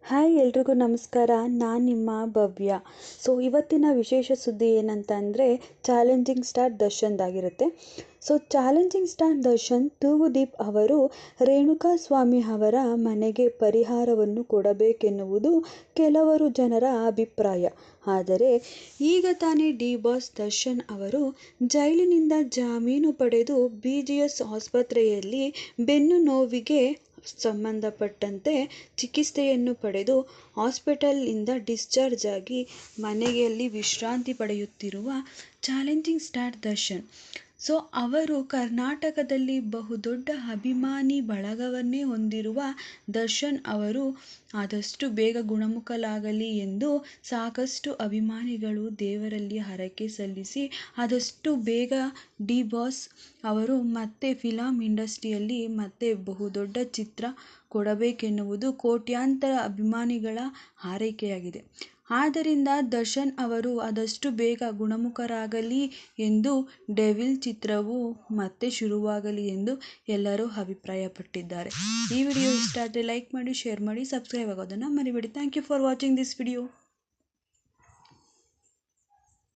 Hi ಎಲ್ರಿಗೂ ನಮಸ್ಕಾರ. ನಾನು ನಿಮ್ಮ ಭವ್ಯ. ಇವತ್ತಿನ ವಿಶೇಷ ಸುದ್ದಿ ಏನಂತ ಅಂದರೆ ಚಾಲೆಂಜಿಂಗ್ ಸ್ಟಾರ್ ದರ್ಶನ್ದಾಗಿರುತ್ತೆ. ಚಾಲೆಂಜಿಂಗ್ ಸ್ಟಾರ್ ದರ್ಶನ್ ತೂಗುದೀಪ್ ಅವರು ರೇಣುಕಾ ಸ್ವಾಮಿ ಅವರ ಮನೆಗೆ ಪರಿಹಾರವನ್ನು ಕೊಡಬೇಕೆನ್ನುವುದು ಕೆಲವರು ಜನರ ಅಭಿಪ್ರಾಯ. ಆದರೆ ಈಗ ತಾನೇ ಡಿ ಬಾಸ್ ದರ್ಶನ್ ಅವರು ಜೈಲಿನಿಂದ ಜಾಮೀನು ಪಡೆದು BGS ಆಸ್ಪತ್ರೆಯಲ್ಲಿ ಬೆನ್ನು ನೋವಿಗೆ ಸಂಬಂಧಪಟ್ಟಂತೆ ಚಿಕಿತ್ಸೆಯನ್ನು ಪಡೆದು ಹಾಸ್ಪಿಟಲ್ನಿಂದ ಡಿಸ್ಚಾರ್ಜ್ ಆಗಿ ಮನೆಯಲ್ಲಿ ವಿಶ್ರಾಂತಿ ಪಡೆಯುತ್ತಿರುವ ಚಾಲೆಂಜಿಂಗ್ ಸ್ಟಾರ್ ದರ್ಶನ್. ಅವರು ಕರ್ನಾಟಕದಲ್ಲಿ ಬಹುದೊಡ್ಡ ಅಭಿಮಾನಿ ಬಳಗವನ್ನೇ ಹೊಂದಿರುವ ದರ್ಶನ್ ಅವರು ಆದಷ್ಟು ಬೇಗ ಗುಣಮುಖರಾಗಲಿ ಎಂದು ಸಾಕಷ್ಟು ಅಭಿಮಾನಿಗಳು ದೇವರಲ್ಲಿ ಹರಕೆ ಸಲ್ಲಿಸಿ ಆದಷ್ಟು ಬೇಗ ಡಿ ಬಾಸ್ ಅವರು ಮತ್ತೆ ಫಿಲಂ ಇಂಡಸ್ಟ್ರಿಯಲ್ಲಿ ಮತ್ತೆ ಬಹುದೊಡ್ಡ ಚಿತ್ರ ಕೊಡಬೇಕೆನ್ನುವುದು ಕೋಟ್ಯಾಂತರ ಅಭಿಮಾನಿಗಳ ಹಾರೈಕೆಯಾಗಿದೆ. ಆದ್ದರಿಂದ ದರ್ಶನ್ ಅವರು ಆದಷ್ಟು ಬೇಗ ಗುಣಮುಖರಾಗಲಿ ಎಂದು ಡೆವಿಲ್ ಚಿತ್ರವು ಮತ್ತೆ ಶುರುವಾಗಲಿ ಎಂದು ಎಲ್ಲರೂ ಅಭಿಪ್ರಾಯಪಟ್ಟಿದ್ದಾರೆ. ಈ ವಿಡಿಯೋ ಇಷ್ಟ ಆದರೆ ಲೈಕ್ ಮಾಡಿ, ಶೇರ್ ಮಾಡಿ, ಸಬ್ಸ್ಕ್ರೈಬ್ ಆಗೋದನ್ನು ಮರಿಬೇಡಿ. Thank you for watching this video.